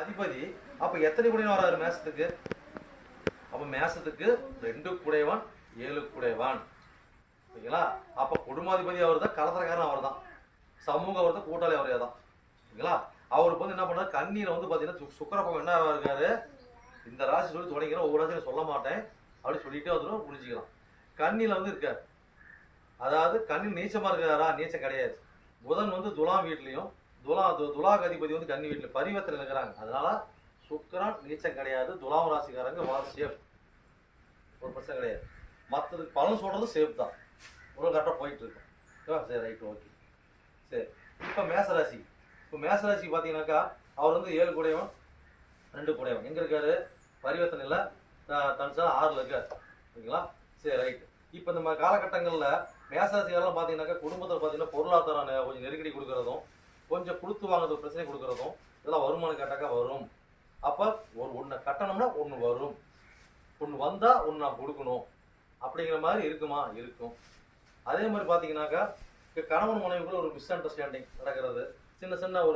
அதிபதி அப்ப எத்தனை குடையவன் வராரு மேசத்துக்கு? அப்ப மேசத்துக்கு 2 குடையவன் 7 குடையவன். ஓகேங்களா? அப்ப குடும்பாதிபதி அவர் தான், கலத்திரக்காரன் அவர் தான், சமூக அவர் தான், கூட்டாளி அவரே தான். ஓகேங்களா? அவருக்கு வந்து என்ன பண்றாரு, கண்ணியில வந்து பாத்தீங்கன்னா சுக்கிரபகம் என்ன இருக்காரு, இந்த ராசி சொல்லி தொடங்கிற ஒவ்வொரு ராசியும் சொல்ல மாட்டேன் அப்படி சொல்லிட்டே வந்துடும், புரிஞ்சுக்கலாம். கண்ணியில வந்து இருக்காரு, அதாவது கண்ணில் நீச்சமா இருக்காரா? நீச்சம் கிடையாது. புதன் வந்து துலாம் வீட்லயும், துலாக அதிபதி வந்து கன்னி வீட்டுல பரிவர்த்தனை இருக்கிறாங்க. அதனால சுக்கிரன் நீச்சம் கிடையாது. துலாம் ராசிக்காரங்க சேஃப், ஒரு பிரச்சனை கிடையாது. மற்றதுக்கு பலன் சொல்றது சேஃப் தான், ஒரு கரெக்டாக போயிட்டு இருக்கும். சரி, ரைட், ஓகே. சரி, இப்போ மேசராசி. இப்போ மேசராசி பார்த்தீங்கன்னாக்கா அவர் வந்து 7 குடையவன் 2 குடையவன். எங்கே இருக்காரு? பரிவர்த்தனையில் தனுசா 6ல் இருக்கார். ஓகேங்களா? சரி, ரைட். இப்போ இந்த காலகட்டங்களில் மேசராசிக்காரெல்லாம் பார்த்தீங்கன்னாக்கா குடும்பத்தில் பார்த்தீங்கன்னா பொருளாதாரம் கொஞ்சம் நெருக்கடி கொடுக்குறதும், கொஞ்சம் கொடுத்து வாங்குறது பிரச்சனை கொடுக்குறதும், இதெல்லாம் வருமானம் கேட்டாக்கா வரும். அப்போ ஒன்று கட்டணம்னா ஒன்று வரும், ஒன்று வந்தால் ஒன்று நான் கொடுக்கணும் அப்படிங்கிற மாதிரி இருக்குமா? இருக்கும். அதே மாதிரி பார்த்தீங்கன்னாக்கா கணவன் மனைவிக்குள்ள ஒரு மிஸ் அண்டர்ஸ்டாண்டிங் நடக்கிறது, சின்ன சின்ன ஒரு